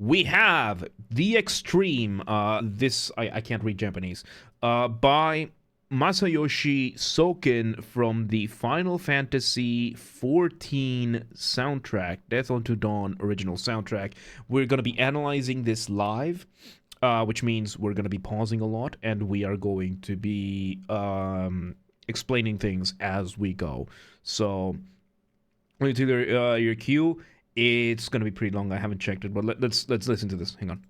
we have The Extreme, this, I can't read Japanese, by Masayoshi Soken from the Final Fantasy XIV soundtrack, Death Unto Dawn original soundtrack. We're going to be analyzing this live, which means we're going to be pausing a lot, and we are going to be explaining things as we go. So, to your queue. It's going to be pretty long. I haven't checked it, but let's listen to this. Hang on.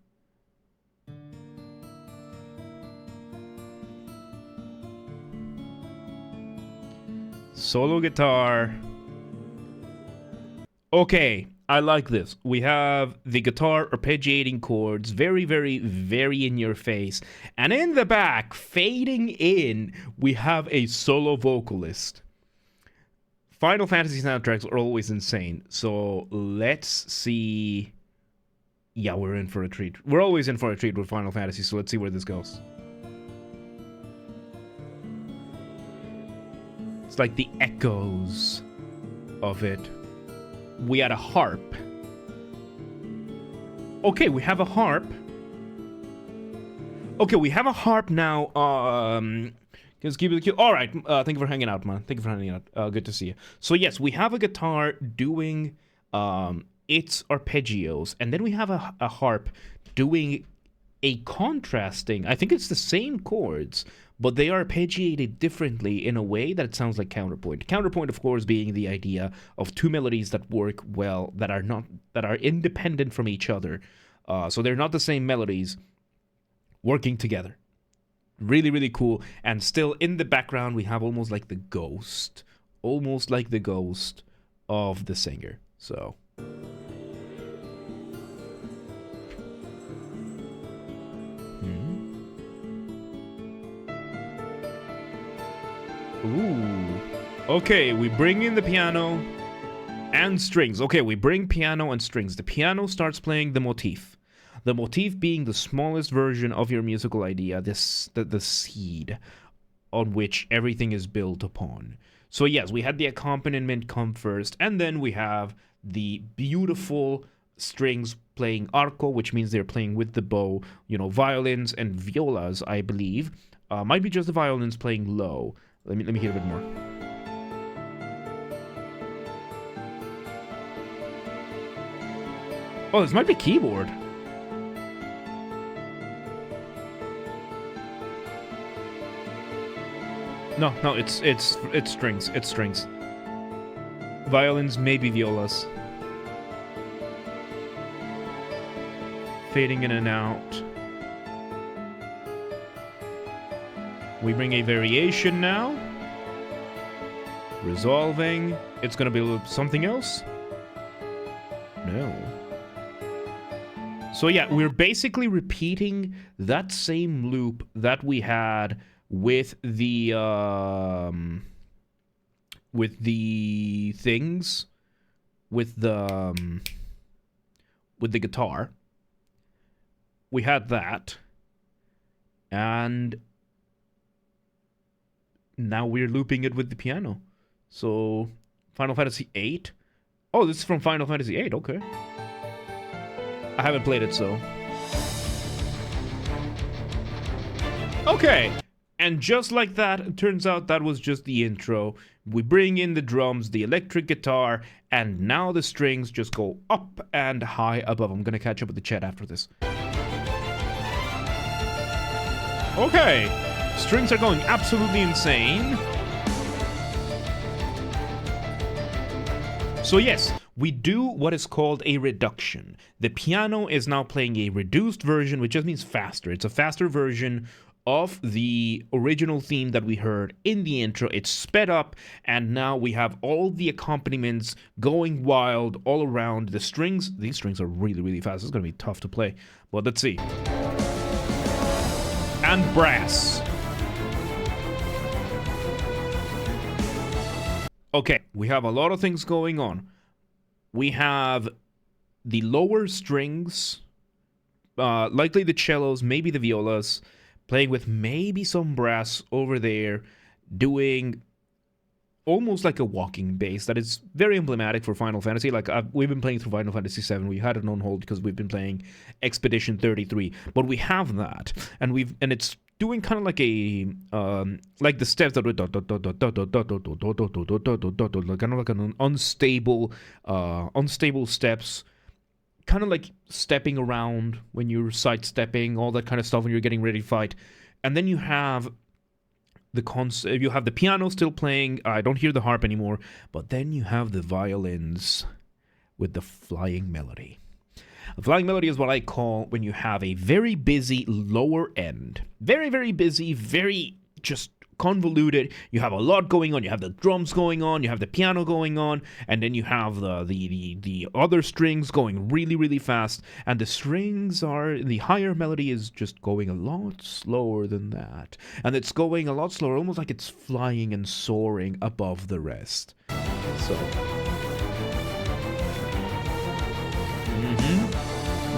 Solo guitar. Okay, I like this. We have the guitar arpeggiating chords, very, very, very in your face. And in the back, fading in, we have a solo vocalist. Final Fantasy soundtracks are always insane, so let's see. Yeah, we're in for a treat. We're always in for a treat with Final Fantasy, so let's see where this goes. It's like the echoes of it. We had a harp. Okay, we have a harp. Okay, we have a harp now. Just keep it cute. All right. Thank you for hanging out, man. Thank you for hanging out. Good to see you. So yes, we have a guitar doing its arpeggios, and then we have a harp doing a contrasting. I think it's the same chords, but they are arpeggiated differently in a way that it sounds like counterpoint. Counterpoint, of course, being the idea of two melodies that work well, that are independent from each other. So they're not the same melodies working together. Really, really cool. And still in the background, we have almost like the ghost of the singer. So. Ooh. Okay, we bring in the piano and strings. Okay, we bring piano and strings. The piano starts playing the motif. The motif being the smallest version of your musical idea, the seed on which everything is built upon. So yes, we had the accompaniment come first, and then we have the beautiful strings playing arco, which means they're playing with the bow, violins and violas, I believe. Might be just the violins playing low. Let me hear a bit more. Oh, this might be keyboard. No, it's strings. It's strings. Violins, maybe violas. Fading in and out. We bring a variation now. Resolving. It's gonna be something else? No. So yeah, we're basically repeating that same loop that we had with the things, with the guitar. We had that, and now we're looping it with the piano. So Final Fantasy VIII. Oh, this is from Final Fantasy VIII. Okay, I haven't played it, so okay. And just like that, it turns out that was just the intro. We bring in the drums, the electric guitar, and now the strings just go up and high above. I'm gonna catch up with the chat after this. Okay, strings are going absolutely insane. So yes, we do what is called a reduction. The piano is now playing a reduced version, which just means faster. It's a faster version of the original theme that we heard in the intro. It's sped up, and now we have all the accompaniments going wild all around. The strings, these strings are really, really fast. It's going to be tough to play, but let's see. And brass. Okay, we have a lot of things going on. We have the lower strings, likely the cellos, maybe the violas, playing with maybe some brass over there, doing almost like a walking bass that is very emblematic for Final Fantasy. Like we've been playing through Final Fantasy VII. We had it on hold because we've been playing Expedition 33, but we have that, and it's doing kind of like a like the steps that kind of like an unstable steps, kind of like stepping around when you're sidestepping, all that kind of stuff when you're getting ready to fight. And then you have you have the piano still playing. I don't hear the harp anymore, but then you have the violins with the flying melody. The flying melody is what I call when you have a very busy lower end. Very, very busy, very just convoluted. You have a lot going on. You have the drums going on, you have the piano going on, and then you have the other strings going really, really fast. And the higher melody is just going a lot slower than that. And it's going a lot slower, almost like it's flying and soaring above the rest. So...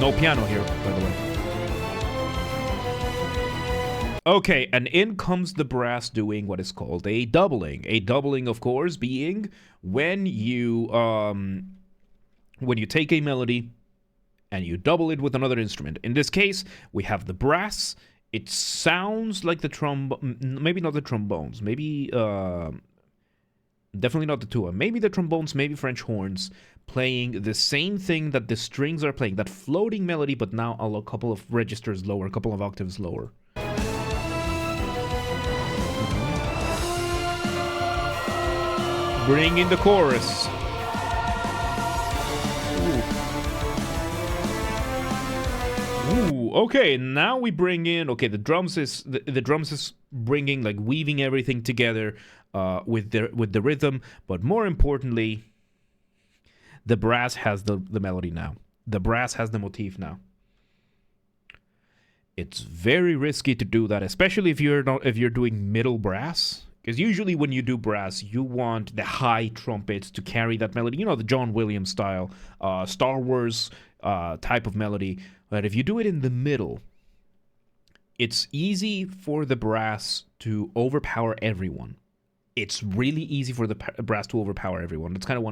No piano here, by the way. Okay, and in comes the brass doing what is called a doubling. A doubling, of course, being when you take a melody and you double it with another instrument. In this case, we have the brass. It sounds like the trombone, maybe not the trombones, maybe definitely not the tuba, maybe the trombones, maybe French horns, playing the same thing that the strings are playing, that floating melody, but now a couple of registers lower, a couple of octaves lower. Bring in the chorus. Ooh, okay, now we bring in, okay, the drums is bringing, like, weaving everything together with the rhythm, but more importantly, the brass has the melody now. The brass has the motif now. It's very risky to do that, especially if you're doing middle brass, because usually when you do brass, you want the high trumpets to carry that melody. You know, the John Williams style, Star Wars type of melody. But if you do it in the middle, it's easy for the brass to overpower everyone. It's really easy for the brass to overpower everyone. It's kind of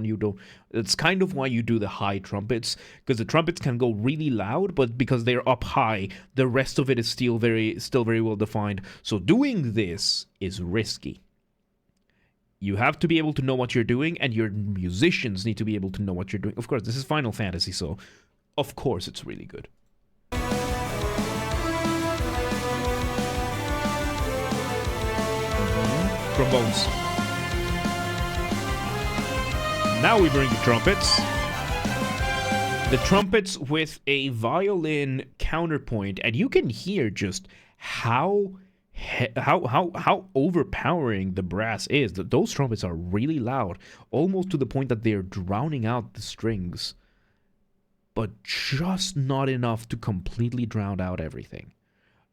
why you do the high trumpets, because the trumpets can go really loud, but because they're up high, the rest of it is still very well defined. So doing this is risky. You have to be able to know what you're doing, and your musicians need to be able to know what you're doing. Of course, this is Final Fantasy, so of course it's really good. Trombones. Now we bring the trumpets. The trumpets with a violin counterpoint, and you can hear just how overpowering the brass is. Those trumpets are really loud, almost to the point that they're drowning out the strings, but just not enough to completely drown out everything.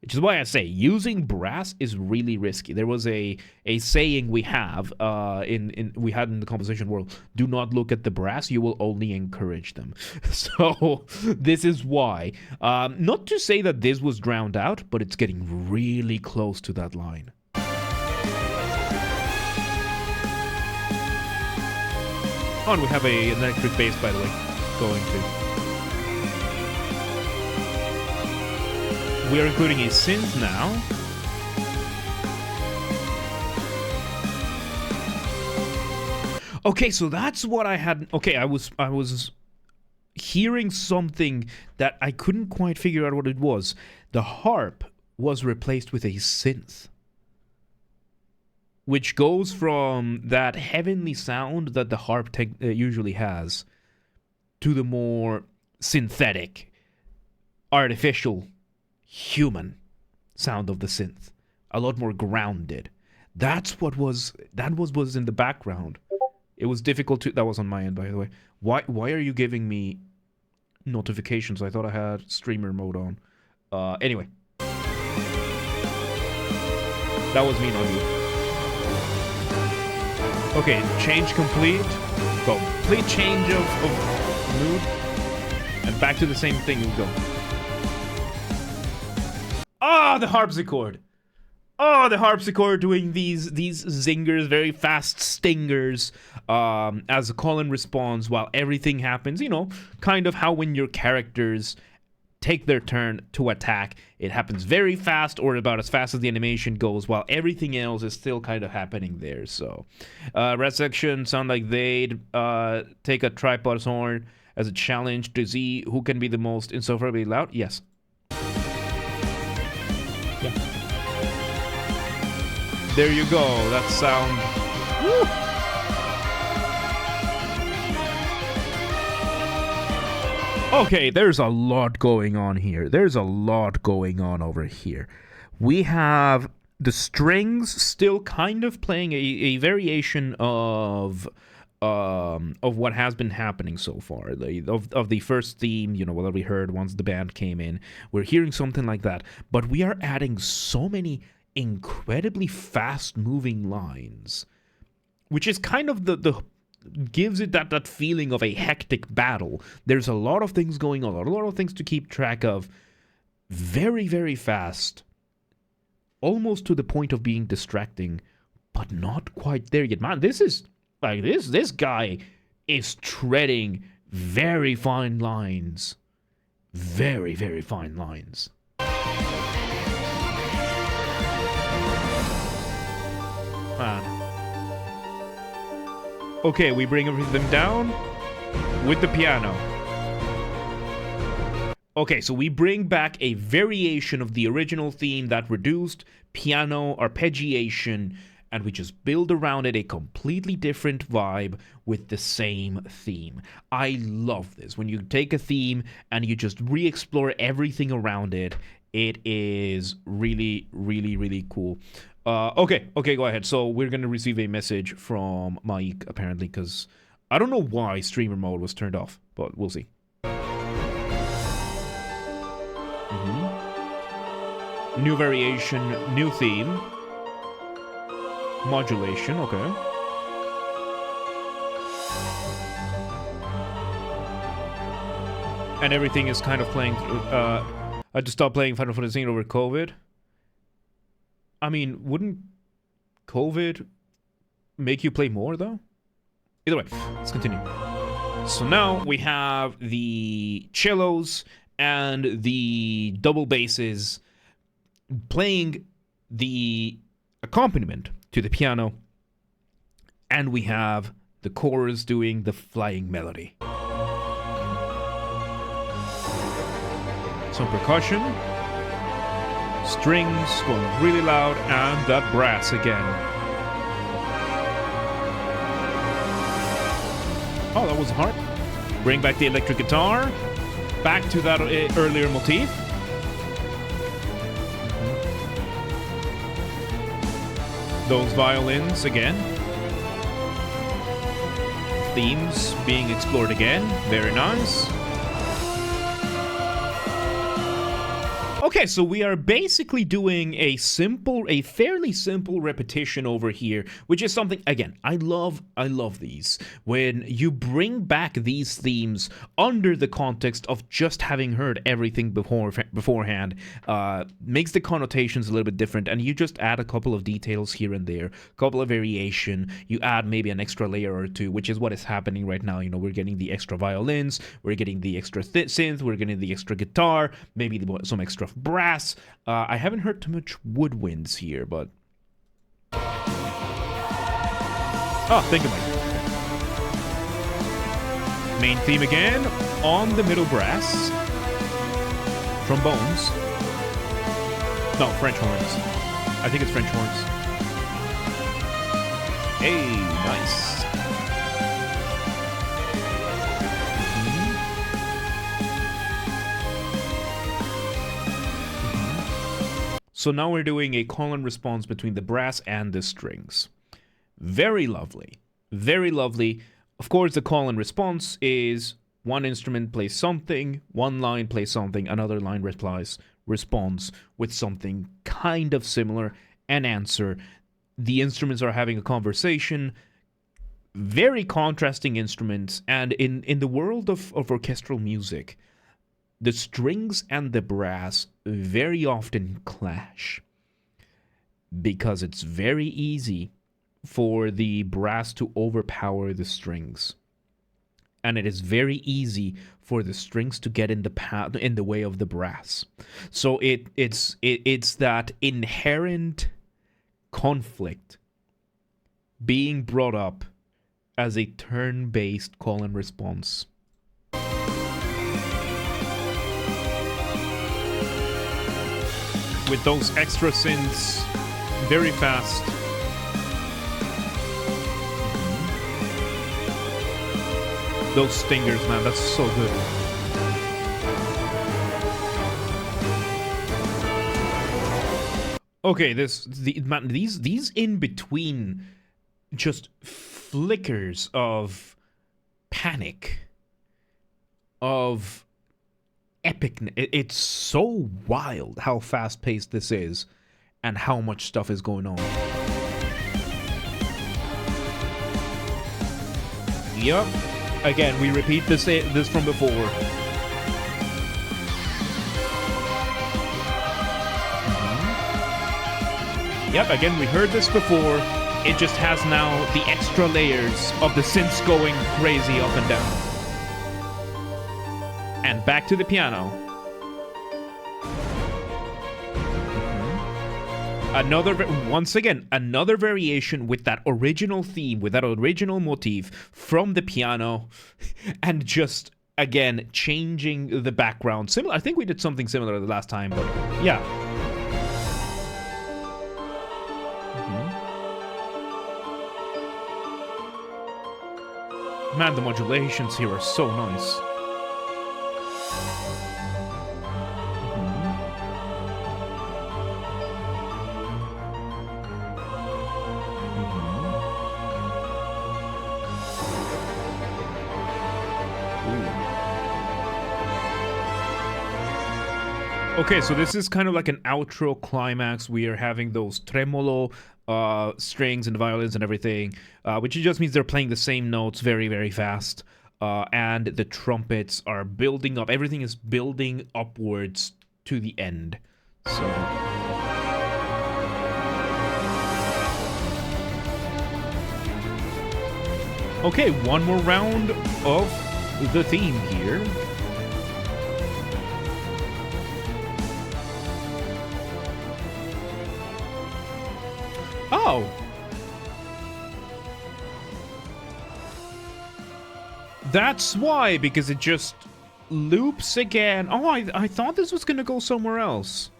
Which is why I say using brass is really risky. There was a saying we have in the composition world: do not look at the brass, you will only encourage them. So this is why. Not to say that this was drowned out, but it's getting really close to that line. Oh, and we have an electric bass, by the way, going to. We are including a synth now. Okay, so that's what I had. Okay, I was hearing something that I couldn't quite figure out what it was. The harp was replaced with a synth, which goes from that heavenly sound that the harp usually has to the more synthetic, artificial, human sound of the synth. A lot more grounded. That was in the background. It was difficult to... That was on my end, by the way. Why are you giving me notifications? I thought I had streamer mode on. Anyway. That was me, not you. Okay, change complete. Complete change of mood. And back to the same thing we go. Ah, the harpsichord! Oh, the harpsichord doing these zingers, very fast stingers, as the call-in responds while everything happens. You know, kind of how when your characters take their turn to attack, it happens very fast or about as fast as the animation goes, while everything else is still kind of happening there. So, red section sound like they'd take a tripod's horn as a challenge to see who can be the most insufferably loud. Yes. Yeah. There you go. That sound. Woo! Okay, there's a lot going on here. There's a lot going on over here. We have the strings still kind of playing a variation of what has been happening so far. Of the first theme, you know, what we heard once the band came in. We're hearing something like that, but we are adding so many incredibly fast-moving lines, which is kind of the gives it that feeling of a hectic battle. There's a lot of things going on, a lot of things to keep track of. Very, very fast, almost to the point of being distracting, but not quite there yet. Man, this is like this guy is treading very fine lines. Very, very fine lines. Man. Okay, we bring everything down with the piano. Okay, so we bring back a variation of the original theme, that reduced piano arpeggiation, and we just build around it a completely different vibe with the same theme. I love this. When you take a theme and you just re-explore everything around it, it is really, really, really cool. Okay, go ahead. So we're going to receive a message from Mike, apparently, because I don't know why streamer mode was turned off, but we'll see. New variation, new theme. Modulation, okay. And everything is kind of playing through, I had to stop playing Final Fantasy over COVID. I mean, wouldn't COVID make you play more, though? Either way, let's continue. So now we have the cellos and the double basses playing the accompaniment to the piano, and we have the chorus doing the flying melody. Some percussion, strings going really loud, and that brass again. Oh, that was hard. Bring back the electric guitar, back to that earlier motif. Those violins again. Themes being explored again. Very nice. Okay, so we are basically doing a fairly simple repetition over here, which is something, again, I love these. When you bring back these themes under the context of just having heard everything beforehand, makes the connotations a little bit different, and you just add a couple of details here and there, a couple of variation, you add maybe an extra layer or two, which is what is happening right now. You know, we're getting the extra violins, we're getting the extra synth, we're getting the extra guitar, maybe some extra brass. I haven't heard too much woodwinds here, but... Oh, think of it. Main theme again, on the middle brass. Trombones. No, French horns. I think it's French horns. Hey, nice. So now we're doing a call and response between the brass and the strings. Very lovely. Very lovely. Of course, the call and response is one instrument plays something, one line plays something, another line responds with something kind of similar, an answer. The instruments are having a conversation. Very contrasting instruments. And in the world of orchestral music, the strings and the brass very often clash. because it's very easy for the brass to overpower the strings. And it is very easy for the strings to get in the way of the brass. So it's that inherent conflict being brought up as a turn-based call and response. With those extra synths, very fast. Those stingers, man, that's so good. Okay, these in between just flickers of panic, of epic. It's so wild how fast paced this is, and how much stuff is going on. Yup. Again, we repeat this from before. Yep, again, we heard this before. It just has now the extra layers of the synths going crazy up and down. And back to the piano. Once again, another variation with that original theme, with that original motif from the piano, and just, again, changing the background. Similar, I think we did something similar the last time, but yeah. Man, the modulations here are so nice. Okay, so this is kind of like an outro climax. We are having those tremolo strings and violins and everything, which just means they're playing the same notes very, very fast. And the trumpets are building up. Everything is building upwards to the end. So... okay, one more round of the theme here. Oh! That's why, because it just loops again. Oh, I thought this was gonna go somewhere else.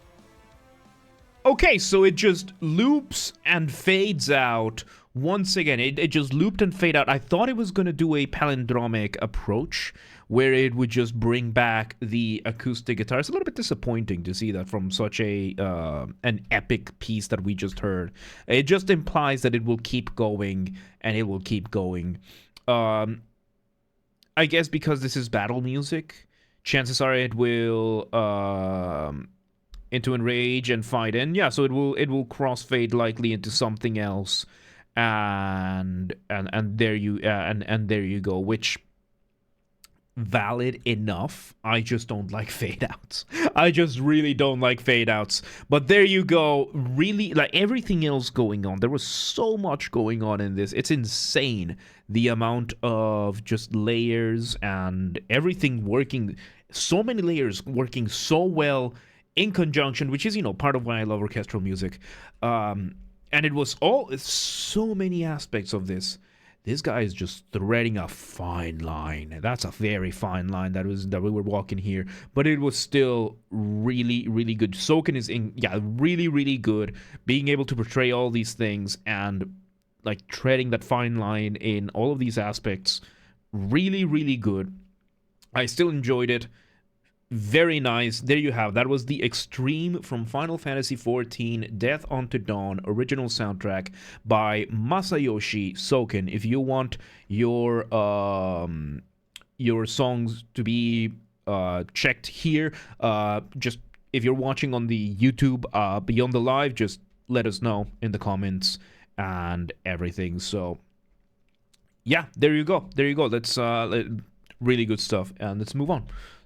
Okay, so it just loops and fades out once again. It just looped and fade out. I thought it was gonna do a palindromic approach where it would just bring back the acoustic guitar. It's a little bit disappointing to see that from such a an epic piece that we just heard. It just implies that it will keep going and it will keep going. I guess because this is battle music, chances are it will into enrage and fight in. Yeah, so it will crossfade likely into something else, and there you go, which valid enough. I just don't like fade outs. I just really don't like fade outs. But there you go. Really, like everything else going on. There was so much going on in this. It's insane the amount of just layers and everything working. So many layers working so well in conjunction, which is, part of why I love orchestral music. And it was so many aspects of this. This guy is just threading a fine line. That's a very fine line that we were walking here. But it was still really, really good. Soken is really, really good. Being able to portray all these things and like treading that fine line in all of these aspects. Really, really good. I still enjoyed it. Very nice. There you have. That was the Extreme from Final Fantasy XIV Death Unto Dawn original soundtrack by Masayoshi Soken. If you want your songs to be checked here, just if you're watching on the YouTube Beyond the Live, just let us know in the comments and everything. So yeah, there you go. Let's really good stuff, and let's move on.